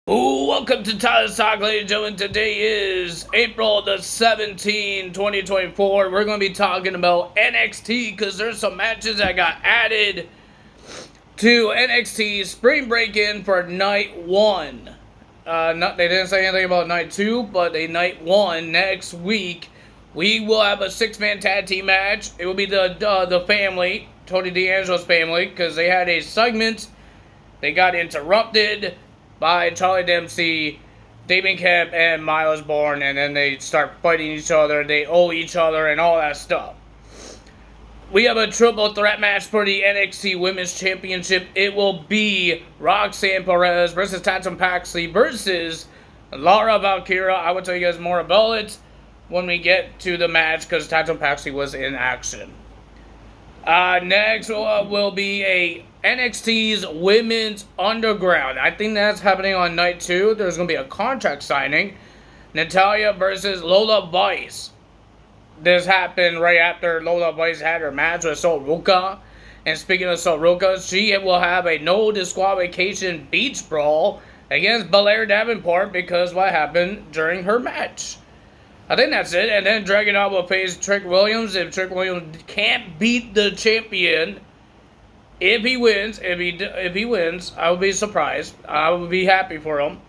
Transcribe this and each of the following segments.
Welcome to Tyler's Talk, ladies and gentlemen. Today is April the 17th, 2024. We're going to be talking about NXT because there's some matches that got added to NXT Spring Break-In for Night 1. They didn't say anything about Night 2, but Night 1 next week. We will have a 6-man tag team match. It will be the family, Tony D'Angelo's family, because they had a segment. They got interrupted by Charlie Dempsey, Damon Kemp, and Miles Bourne, and then they start fighting each other, they owe each other, and all that stuff. We have a triple threat match for the NXT Women's Championship. It will be Roxanne Perez versus Tatum Paxley versus Laura Valkyria. I will tell you guys more about it when we get to the match, because Tatum Paxley was in action. Next will be a NXT's Women's Underground. I think that's happening on Night 2. There's going to be a contract signing. Natalya versus Lola Vice. This happened right after Lola Vice had her match with Sol Ruka. And speaking of Sol Ruka, she will have a no disqualification beach brawl against Belair Davenport because what happened during her match. I think that's it. And then Dragon Ball will face Trick Williams. If Trick Williams can't beat the champion, if he wins, I will be surprised. I will be happy for him.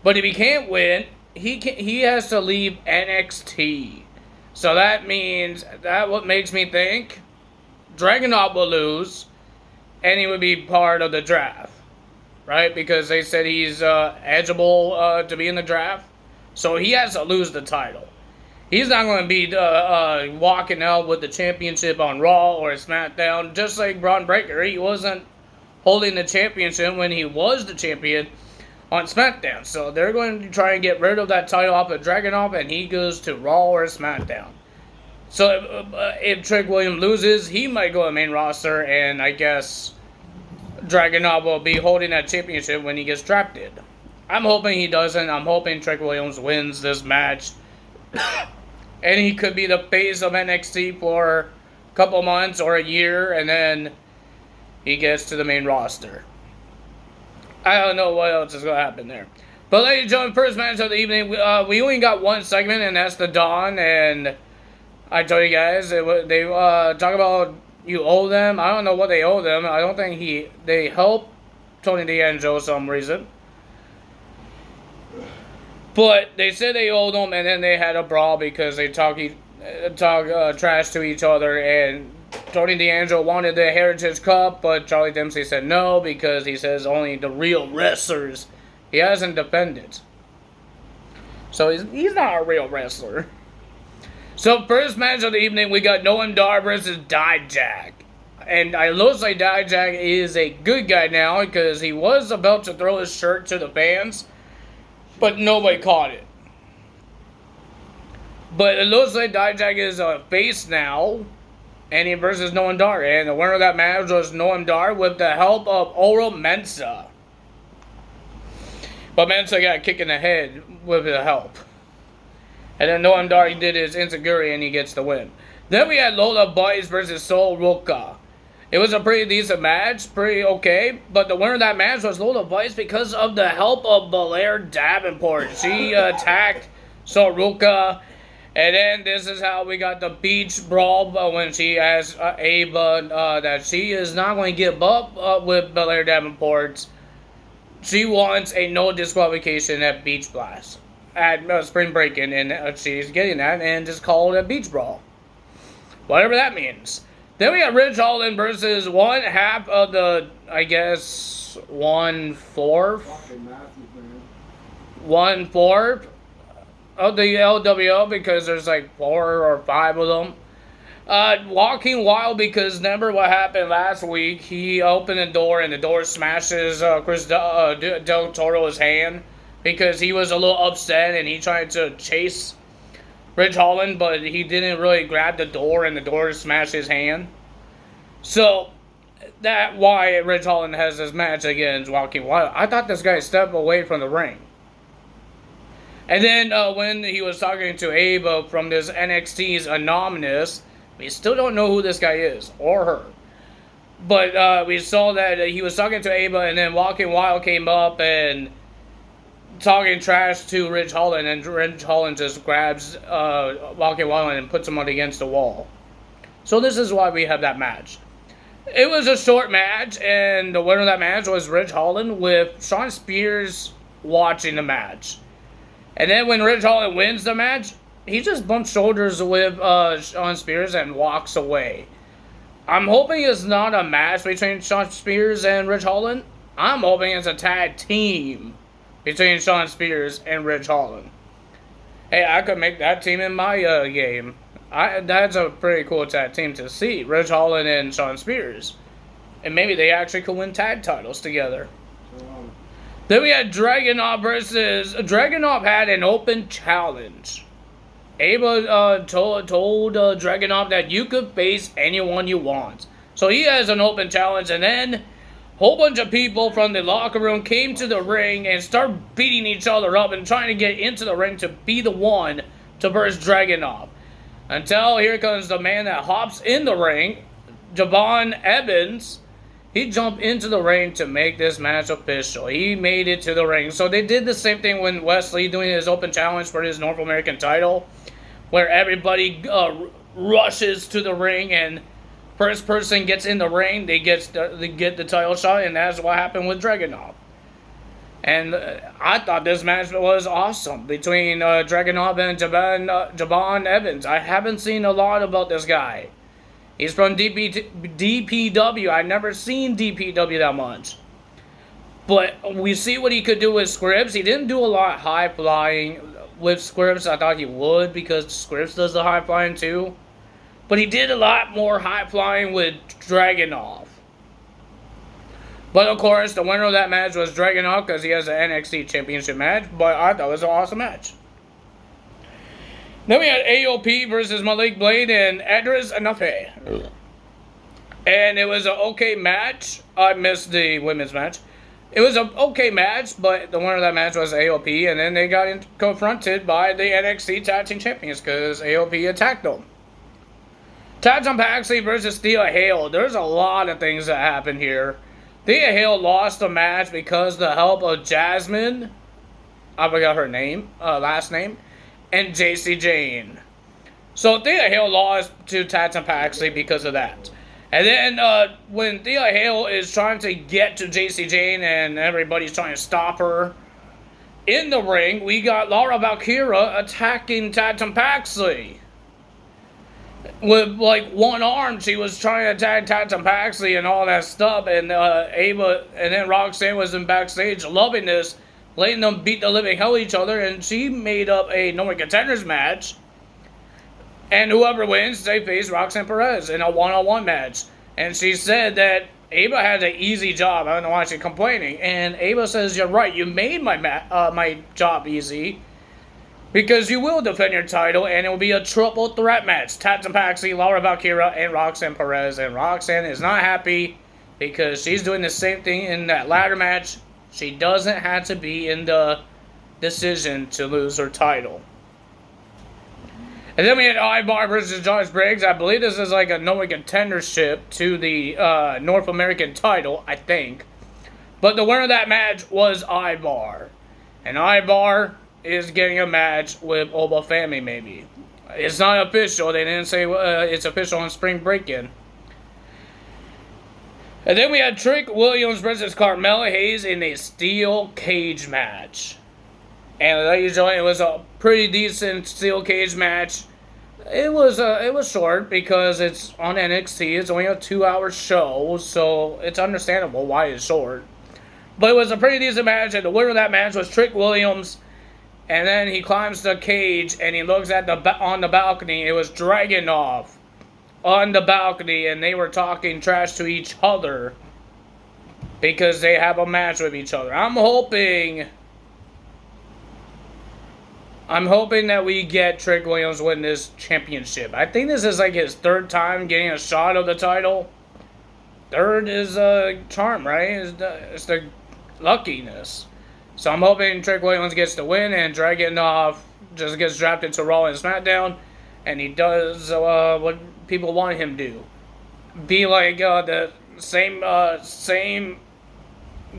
But if he can't win, he has to leave NXT. So that means that what makes me think Dragon Ball will lose, and he would be part of the draft, right? Because they said he's eligible to be in the draft, so he has to lose the title. He's not going to be walking out with the championship on Raw or SmackDown, just like Braun Breaker. He wasn't holding the championship when he was the champion on SmackDown. So they're going to try and get rid of that title off of Dragunov, and he goes to Raw or SmackDown. So if Trick Williams loses, he might go to main roster, and I guess Dragunov will be holding that championship when he gets drafted. I'm hoping he doesn't. I'm hoping Trick Williams wins this match. And he could be the face of NXT for a couple months or a year, and then he gets to the main roster. I don't know what else is going to happen there. But ladies and gentlemen, first match of the evening, we only got one segment, and that's the Dawn. And I told you guys, they talk about you owe them. I don't know what they owe them. I don't think they help Tony D'Angelo for some reason. But they said they owed them, and then they had a brawl because they talk trash to each other. And Tony D'Angelo wanted the Heritage Cup, but Charlie Dempsey said no because he says only the real wrestlers. He hasn't defended, so he's not a real wrestler. So first match of the evening, we got Noam Dar versus Dijak. And I looks like Dijak is a good guy now because he was about to throw his shirt to the fans, but nobody caught it. But it looks like Dijak is a face now, and he versus Noam Dar. And the winner of that match was Noam Dar with the help of Oro Mensah. But Mensah got a kick in the head with the help. And then Noam Dar did his enziguri and he gets the win. Then we had Lola Vice versus Sol Ruka. It was a pretty decent match, pretty okay. But the winner of that match was Lola Vice because of the help of Belair Davenport. She attacked Sol Ruka. And then this is how we got the beach brawl when she asked Ava that she is not going to give up with Belair Davenport. She wants a no disqualification at Beach Blast. At Spring Break-In, and she's getting that, and just call it a beach brawl. Whatever that means. Then we got Ridge Holland versus one half of the, I guess, 1/4 of the LWO, because there's like 4 or 5 of them. Walking Wild, because remember what happened last week? He opened the door, and the door smashes Chris Del Toro's hand. Because he was a little upset and he tried to chase Ridge Holland, but he didn't really grab the door and the door smashed his hand. So, that's why Ridge Holland has this match against Walking Wild. I thought this guy stepped away from the ring. And then when he was talking to Ava from this NXT's Anonymous, we still don't know who this guy is, or her. But we saw that he was talking to Ava, and then Walking Wild came up, and talking trash to Ridge Holland, and Ridge Holland just grabs Rocky Wallen and puts him against the wall. So this is why we have that match. It was a short match, and the winner of that match was Ridge Holland, with Shawn Spears watching the match. And then when Ridge Holland wins the match, he just bumps shoulders with Shawn Spears and walks away. I'm hoping it's not a match between Shawn Spears and Ridge Holland. I'm hoping it's a tag team between Shawn Spears and Ridge Holland. Hey, I could make that team in my game. That's a pretty cool tag team to see. Ridge Holland and Shawn Spears. And maybe they actually could win tag titles together. Then we had Dragunov versus... Dragunov had an open challenge. Ava told Dragunov that you could face anyone you want. So he has an open challenge, and then a whole bunch of people from the locker room came to the ring and started beating each other up and trying to get into the ring to be the one to verse Dragunov. Until here comes the man that hops in the ring, Javon Evans. He jumped into the ring to make this match official. He made it to the ring. So they did the same thing when Wesley doing his open challenge for his North American title, where everybody rushes to the ring, and first person gets in the ring, they get the title shot, and that's what happened with Dragunov. And I thought this match was awesome between Dragunov and Javon Evans. I haven't seen a lot about this guy. He's from DPW. I've never seen DPW that much. But we see what he could do with Scripps. He didn't do a lot of high flying with Scripps. I thought he would, because Scripps does the high flying too. But he did a lot more high flying with Dragunov. But of course, the winner of that match was Dragunov, because he has an NXT Championship match. But I thought it was an awesome match. Then we had AOP versus Malik Blade and Edris Anafe. And it was an okay match. I missed the women's match. It was an okay match, but the winner of that match was AOP. And then they got confronted by the NXT Tag Team Champions, because AOP attacked them. Tatum Paxley versus Thea Hale. There's a lot of things that happened here. Thea Hale lost the match because of the help of Jasmine. I forgot her name, last name. And JC Jane. So Thea Hale lost to Tatum Paxley because of that. And then when Thea Hale is trying to get to JC Jane and everybody's trying to stop her in the ring, we got Laura Valkyria attacking Tatum Paxley. With like one arm, she was trying to attack Tatum Paxley and all that stuff. And Ava and then Roxanne was in backstage loving this, letting them beat the living hell out of each other, and she made up a No One Contenders match. And whoever wins, they face Roxanne Perez in a one-on-one match. And she said that Ava had an easy job. I don't know why she's complaining. And Ava says, "You're right. You made my job easy, because you will defend your title, and it will be a triple threat match: Tatum Paxley, Laura Valkyria, and Roxanne Perez." And Roxanne is not happy because she's doing the same thing in that ladder match. She doesn't have to be in the decision to lose her title. And then we had Ivar versus Josh Briggs. I believe this is like a no contendership to the North American title, I think. But the winner of that match was Ivar. And Ivar is getting a match with Oba Family, maybe. It's not official. They didn't say it's official on Spring Break-In. And then we had Trick Williams versus Carmella Hayes in a steel cage match. And ladies and gentlemen, it was a pretty decent steel cage match. It was short because it's on NXT. It's only a 2-hour show, so it's understandable why it's short. But it was a pretty decent match, and the winner of that match was Trick Williams. And then he climbs the cage and he looks at on the balcony. It was Dragunov on the balcony, and they were talking trash to each other because they have a match with each other. I'm hoping that we get Trick Williams win this championship. I think this is like his third time getting a shot of the title. Third is a charm, right? It's the luckiness. So I'm hoping Trick Williams gets the win and Dragunov just gets drafted to Raw and SmackDown, and he does what people want him to do. Be like the same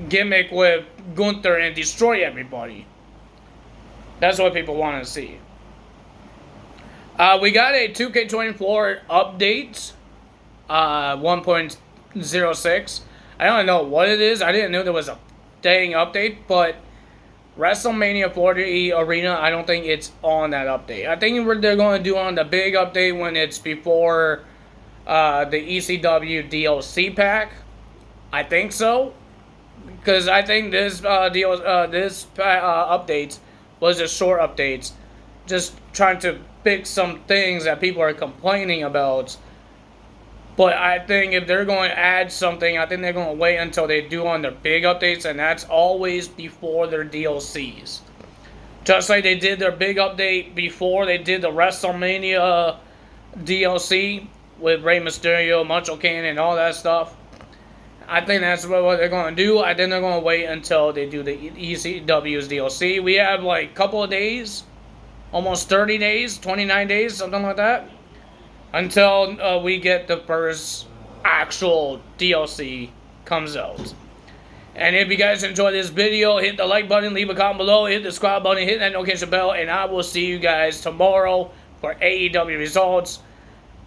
gimmick with Gunther and destroy everybody. That's what people want to see. We got a 2K24 update, 1.06. I don't know what it is. I didn't know there was a dang update, but WrestleMania 40 Arena, I don't think it's on that update. I think they're going to do on the big update when it's before the ECW DLC pack. I think so, because I think this updates was just short updates, just trying to fix some things that people are complaining about. But I think if they're going to add something, I think they're going to wait until they do on their big updates, and that's always before their DLCs. Just like they did their big update before they did the WrestleMania DLC with Rey Mysterio, Macho King, and all that stuff. I think that's what they're going to do. I think they're going to wait until they do the ECW's DLC. We have like a couple of days, almost 30 days, 29 days, something like that, until we get the first actual DLC comes out. And if you guys enjoyed this video, hit the like button, leave a comment below, hit the subscribe button, hit that notification bell, and I will see you guys tomorrow for AEW results.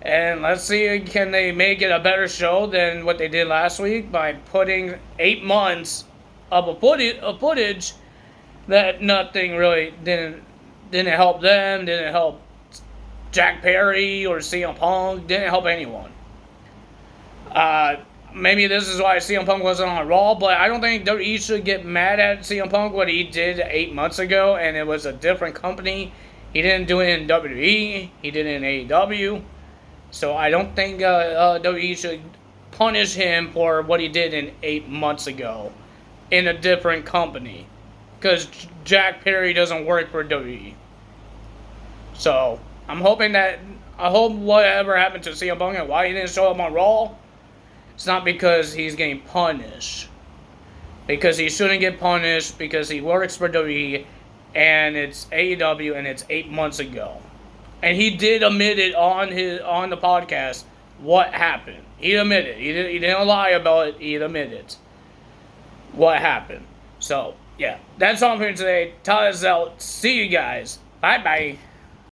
And let's see, can they make it a better show than what they did last week by putting 8 months of footage that nothing really didn't help them, didn't help Jack Perry or CM Punk, didn't help anyone. Maybe this is why CM Punk wasn't on Raw, but I don't think WWE should get mad at CM Punk what he did 8 months ago, and it was a different company. He didn't do it in WWE, he did it in AEW. So I don't think WWE should punish him for what he did in 8 months ago in a different company, because Jack Perry doesn't work for WWE. So I hope whatever happened to CM Punk and why he didn't show up on Raw, it's not because he's getting punished. Because he shouldn't get punished, because he works for WWE and it's AEW and it's 8 months ago. And he did admit it on the podcast what happened. He admitted. He didn't lie about it. He admitted what happened. So, yeah. That's all for today. Todd is out. See you guys. Bye-bye.